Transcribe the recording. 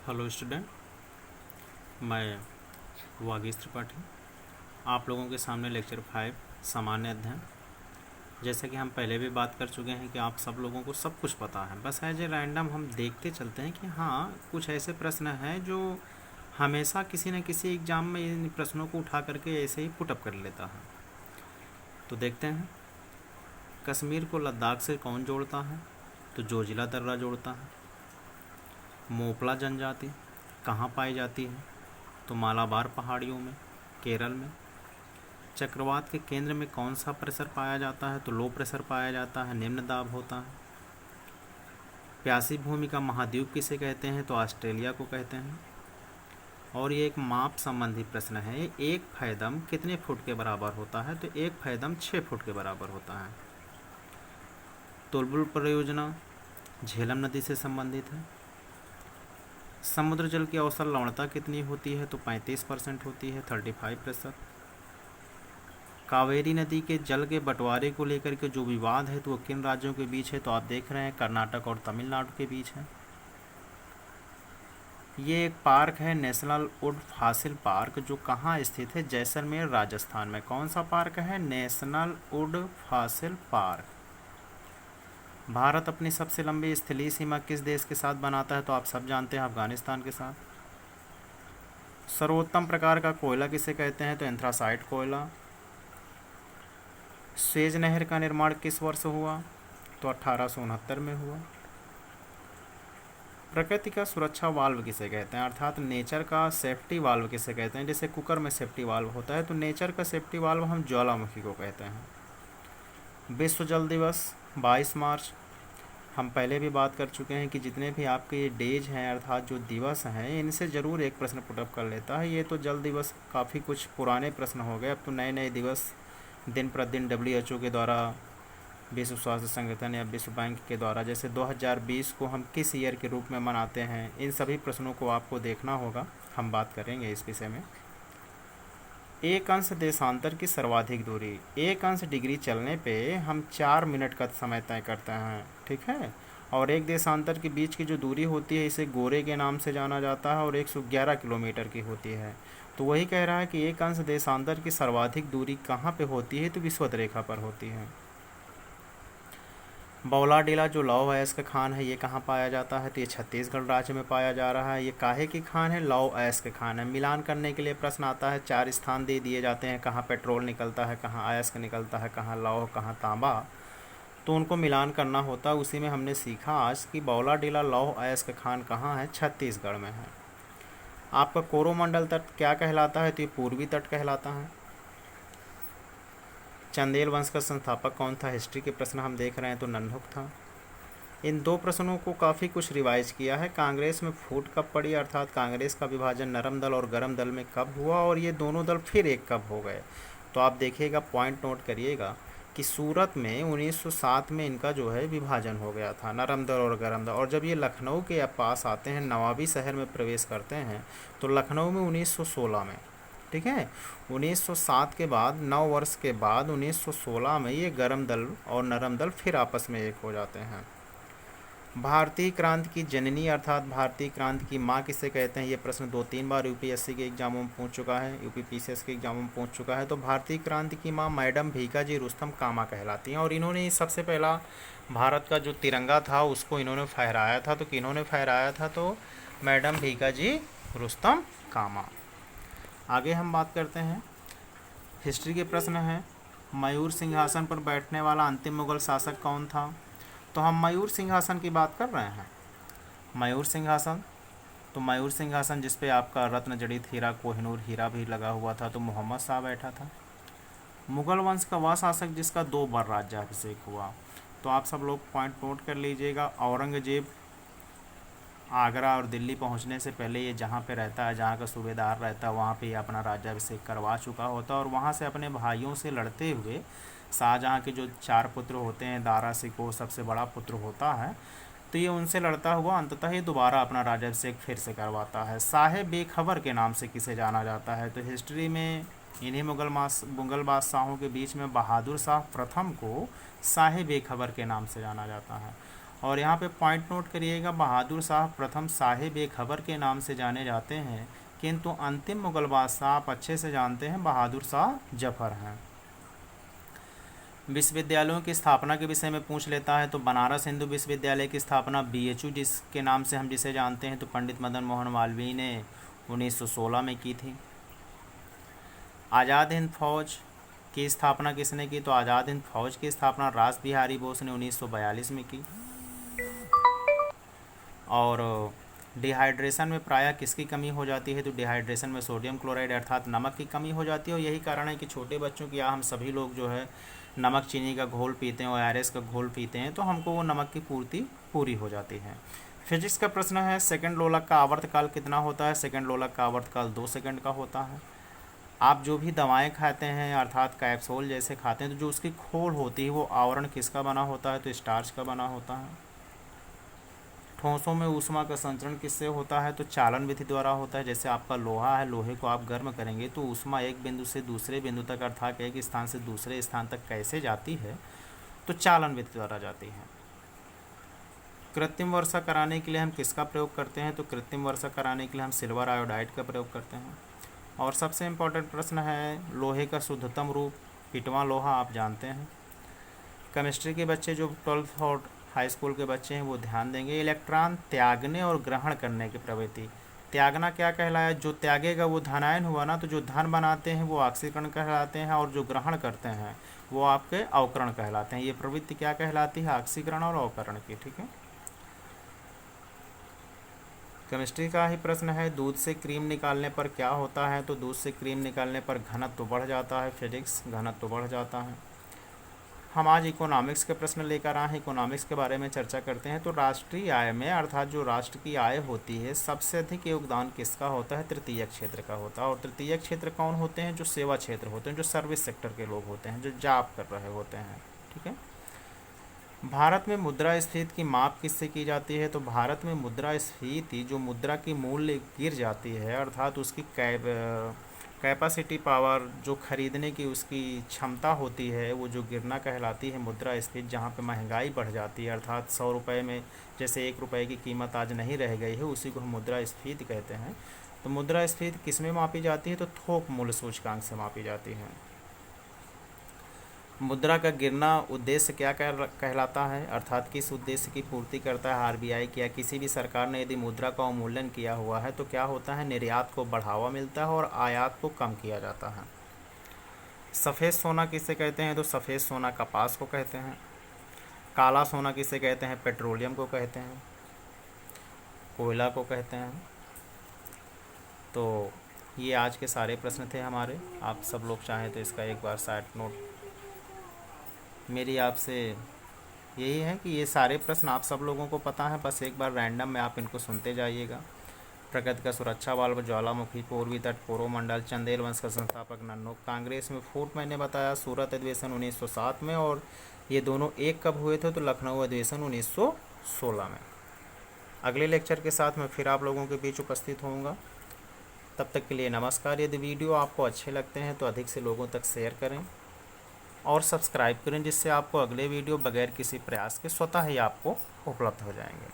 Hello student, मैं वागीश त्रिपाठी आप लोगों के सामने लेक्चर 5 सामान्य अध्ययन। जैसे कि हम पहले भी बात कर चुके हैं कि आप सब लोगों को सब कुछ पता है, बस एज ए रैंडम हम देखते चलते हैं कि हाँ कुछ ऐसे प्रश्न हैं जो हमेशा किसी न किसी एग्ज़ाम में इन प्रश्नों को उठा करके ऐसे ही पुटअप कर लेता है। तो देखते हैं, कश्मीर को लद्दाख से कौन जोड़ता है? तो जोजिला दर्रा जोड़ता है। मोपला जनजाति कहाँ पाई जाती है? तो मालाबार पहाड़ियों में, केरल में। चक्रवात के केंद्र में कौन सा प्रेशर पाया जाता है? तो लो प्रेशर पाया जाता है, निम्न दाब होता है। प्यासी भूमि का महाद्वीप किसे कहते हैं? तो ऑस्ट्रेलिया को कहते हैं। और ये एक माप संबंधी प्रश्न है, एक फैदम कितने फुट के बराबर होता है? तो एक फैदम 6 फुट के बराबर होता है। तुलबुल परियोजना झेलम नदी से संबंधित है। समुद्र जल की औसत लवणता कितनी होती है? तो 35% होती है, 35%। कावेरी नदी के जल के बंटवारे को लेकर के जो विवाद है तो वो किन राज्यों के बीच है? तो आप देख रहे हैं कर्नाटक और तमिलनाडु के बीच है। ये एक पार्क है, नेशनल वुड फॉसिल पार्क, जो कहाँ स्थित है? जैसलमेर राजस्थान में। कौन सा पार्क है? National would fossil park. Bharat अपनी सबसे लंबी स्थलीय सीमा किस देश के साथ बनाता है? तो आप सब जानते हैं, अफगानिस्तान के साथ। सर्वोत्तम प्रकार का कोयला किसे कहते हैं? तो एंथ्रासाइट कोयला। स्वेज नहर का निर्माण किस वर्ष हुआ? तो 1869 में हुआ। प्रकृति का सुरक्षा वाल्व किसे कहते हैं? अर्थात नेचर का सेफ्टी वाल्व किसे कहते हैं? जैसे कुकर में सेफ्टी वाल्व होता है, तो नेचर का सेफ्टी वाल्व हम ज्वालामुखी को कहते हैं। विश्व जल दिवस 22 मार्च। हम पहले भी बात कर चुके हैं कि जितने भी आपके ये डेज हैं अर्थात जो दिवस हैं, इनसे ज़रूर एक प्रश्न पुटअप कर लेता है। ये तो जल दिवस काफ़ी कुछ पुराने प्रश्न हो गए, अब तो नए नए दिवस दिन प्रतिदिन WHO के द्वारा, विश्व स्वास्थ्य संगठन या विश्व बैंक के द्वारा, जैसे 2020 को हम किस ईयर के रूप में मनाते हैं, इन सभी प्रश्नों को आपको देखना होगा। हम बात करेंगे इस विषय में। एक अंश देशांतर की सर्वाधिक दूरी, एक अंश डिग्री चलने पे हम 4 मिनट का समय तय करते हैं, ठीक है। और एक देशांतर के बीच की जो दूरी होती है इसे गोरे के नाम से जाना जाता है और 111 किलोमीटर की होती है। तो वही कह रहा है कि एक अंश देशांतर की सर्वाधिक दूरी कहाँ पे होती है? तो विषुवत रेखा पर होती है। बौलाडीला जो लौह अयस्क खान है, ये कहाँ पाया जाता है? तो ये छत्तीसगढ़ राज्य में पाया जा रहा है। ये काहे की खान है? लौह अयस्क खान है। मिलान करने के लिए प्रश्न आता है, 4 स्थान दे दिए जाते हैं, कहाँ पेट्रोल निकलता है, कहाँ अयस्क निकलता है, कहाँ लौह, कहाँ तांबा, तो उनको मिलान करना होता है। उसी में हमने सीखा आज कि बौलाडीला लौह अयस्क खान कहाँ है? छत्तीसगढ़ में है। आपका कोरोमंडल तट क्या कहलाता है? तो ये पूर्वी तट कहलाता है। चंदेल वंश का संस्थापक कौन था? हिस्ट्री के प्रश्न हम देख रहे हैं, तो नन्हुक था। इन दो प्रश्नों को काफ़ी कुछ रिवाइज किया है। कांग्रेस में फूट कब पड़ी, अर्थात कांग्रेस का विभाजन नरम दल और गरम दल में कब हुआ, और ये दोनों दल फिर एक कब हो गए? तो आप देखिएगा, पॉइंट नोट करिएगा कि सूरत में 1907 में इनका जो है विभाजन हो गया था, नरम दल और गरम दल। और जब ये लखनऊ के पास आते हैं, नवाबी शहर में प्रवेश करते हैं, तो लखनऊ में 1916 में, ठीक है, 1907 के बाद 9 वर्ष के बाद 1916 में ये गरम दल और नरम दल फिर आपस में एक हो जाते हैं। भारतीय क्रांति की जननी अर्थात भारतीय क्रांति की माँ किसे कहते हैं? ये प्रश्न 2-3 बार यूपीएससी के एग्जामों में पूछ चुका है, यूपी पीसीएस के एग्जामों में पूछ चुका है। तो भारतीय क्रांति की माँ मैडम भीकाजी रुस्तम कामा कहलाती हैं। और इन्होंने सबसे पहला भारत का जो तिरंगा था उसको इन्होंने फहराया था। तो किन्होंने फहराया था? तो मैडम भीकाजी रुस्तम कामा। आगे हम बात करते हैं, हिस्ट्री के प्रश्न हैं। मयूर सिंहासन पर बैठने वाला अंतिम मुगल शासक कौन था? तो हम मयूर सिंहासन की बात कर रहे हैं। मयूर सिंहासन, तो मयूर सिंहासन जिस पे आपका रत्न जड़ित हीरा, कोहिनूर हीरा भी लगा हुआ था, तो मोहम्मद शाह बैठा था। मुगल वंश का वह शासक जिसका 2 बार राज्याभिषेक हुआ, तो आप सब लोग पॉइंट नोट कर लीजिएगा। औरंगजेब आगरा और दिल्ली पहुंचने से पहले ये जहाँ पे रहता है, जहाँ का सूबेदार रहता है, वहाँ पे ये अपना राज्याभिषेक करवा चुका होता है। और वहाँ से अपने भाइयों से लड़ते हुए शाहजहाँ के जो 4 पुत्र होते हैं, दारा सिकोह सबसे बड़ा पुत्र होता है, तो ये उनसे लड़ता हुआ अंततः ये दोबारा अपना राज्याभिषेक फिर से करवाता है। शाह बेखबर के नाम से किसे जाना जाता है? तो हिस्ट्री में इन्हीं मुगल बादशाहों के बीच में बहादुर शाह प्रथम को शाह बेखबर के नाम से जाना जाता है। और यहाँ पे पॉइंट नोट करिएगा, बहादुर शाह प्रथम साहिब-ए-खबर के नाम से जाने जाते हैं, किंतु अंतिम मुगल बादशाह आप अच्छे से जानते हैं बहादुर शाह जफर हैं। विश्वविद्यालयों की स्थापना के विषय में पूछ लेता है तो बनारस हिंदू विश्वविद्यालय की स्थापना BHU जिसके नाम से हम जिसे जानते हैं तो पंडित मदन मोहन मालवीय ने 1916 में की थी। आज़ाद हिंद फौज की स्थापना किसने की, तो आज़ाद हिंद फौज की स्थापना रास बिहारी बोस ने 1942 में की। और डिहाइड्रेशन में प्रायः किसकी कमी हो जाती है, तो डिहाइड्रेशन में सोडियम क्लोराइड अर्थात नमक की कमी हो जाती है। और यही कारण है कि छोटे बच्चों की या हम सभी लोग जो है नमक चीनी का घोल पीते हैं, ORS का घोल पीते हैं, तो हमको वो नमक की पूर्ति पूरी हो जाती है। फिजिक्स का प्रश्न है, सेकंड लोलक का आवर्तकाल कितना होता है, सेकंड लोलक का आवर्तकाल 2 सेकंड का होता है। आप जो भी दवाएं खाते हैं अर्थात कैप्सूल जैसे खाते हैं, तो जो उसकी खोल होती है वो आवरण किसका बना होता है, तो स्टार्च का बना होता है। ठोसों में ऊष्मा का संचरण किससे होता है, तो चालन विधि द्वारा होता है। जैसे आपका लोहा है, लोहे को आप गर्म करेंगे तो ऊष्मा एक बिंदु से दूसरे बिंदु तक अर्थात एक स्थान से दूसरे स्थान तक कैसे जाती है, तो चालन विधि द्वारा जाती है। कृत्रिम वर्षा कराने के लिए हम किसका प्रयोग करते हैं, तो कृत्रिम वर्षा कराने के लिए हम सिल्वर आयोडाइड का प्रयोग करते हैं। और सबसे इम्पोर्टेंट प्रश्न है, लोहे का शुद्धतम रूप पिटवा लोहा आप जानते हैं। केमिस्ट्री के बच्चे जो 12th और हाई स्कूल के बच्चे हैं वो ध्यान देंगे। इलेक्ट्रॉन त्यागने और ग्रहण करने की प्रवृत्ति, त्यागना क्या कहलाया, जो त्यागेगा वो धनायन हुआ ना, तो जो धन बनाते हैं वो ऑक्सीकरण कहलाते हैं, और जो ग्रहण करते हैं वो आपके अवकरण कहलाते हैं। ये प्रवृत्ति क्या कहलाती है, ऑक्सीकरण और अवकरण की। ठीक है, केमिस्ट्री का ही प्रश्न है, दूध से क्रीम निकालने पर क्या होता है, तो दूध से क्रीम निकालने पर घनत्व बढ़ जाता है। फिजिक्स, घनत्व बढ़ जाता है। हम आज इकोनॉमिक्स के प्रश्न लेकर आए हैं, इकोनॉमिक्स के बारे में चर्चा करते हैं। तो राष्ट्रीय आय में अर्थात जो राष्ट्र की आय होती है सबसे अधिक योगदान किसका होता है, तृतीय क्षेत्र का होता है। और तृतीय क्षेत्र कौन होते हैं, जो सेवा क्षेत्र होते हैं, जो सर्विस सेक्टर के लोग होते हैं, जो जॉब कर रहे होते हैं। ठीक है, भारत में मुद्रास्फीति की माप किससे की जाती है, तो भारत में मुद्रास्फीति जो मुद्रा की मूल्य गिर जाती है अर्थात उसकी कैपेसिटी पावर जो खरीदने की उसकी क्षमता होती है वो जो गिरना कहलाती है मुद्रास्फीति। जहाँ पे महंगाई बढ़ जाती है अर्थात 100 रुपये में जैसे 1 रुपये की कीमत आज नहीं रह गई है, उसी को हम मुद्रास्फीति कहते हैं। तो मुद्रास्फीति किस में मापी जाती है, तो थोक मूल्य सूचकांक से मापी जाती है। मुद्रा का गिरना उद्देश्य क्या कहलाता है, अर्थात किस उद्देश्य की पूर्ति करता है RBI की या किसी भी सरकार ने यदि मुद्रा का अवमूल्यन किया हुआ है तो क्या होता है, निर्यात को बढ़ावा मिलता है और आयात को कम किया जाता है। सफ़ेद सोना किसे कहते हैं, तो सफ़ेद सोना कपास को कहते हैं। काला सोना किसे कहते हैं, पेट्रोलियम को कहते हैं, कोयला को कहते हैं। तो ये आज के सारे प्रश्न थे हमारे। आप सब लोग चाहें तो इसका एक बार साइड नोट मेरी आपसे यही है कि ये सारे प्रश्न आप सब लोगों को पता है, बस एक बार रैंडम में आप इनको सुनते जाइएगा। प्रकृति का सुरक्षा बल, ज्वालामुखी, पूर्वी तट, कोरोमंडल, चंदेल वंश का संस्थापक नन्होक, कांग्रेस में फूट मैंने बताया, सूरत अधिवेशन 1907 में, और ये दोनों एक कब हुए थे, तो लखनऊ अधिवेशन 1916 में। अगले लेक्चर के साथ मैं फिर आप लोगों के बीच उपस्थित होऊंगा। तब तक के लिए नमस्कार। यदि वीडियो आपको अच्छे लगते हैं तो अधिक से लोगों तक शेयर करें और सब्सक्राइब करें, जिससे आपको अगले वीडियो बगैर किसी प्रयास के स्वतः ही आपको उपलब्ध हो जाएंगे।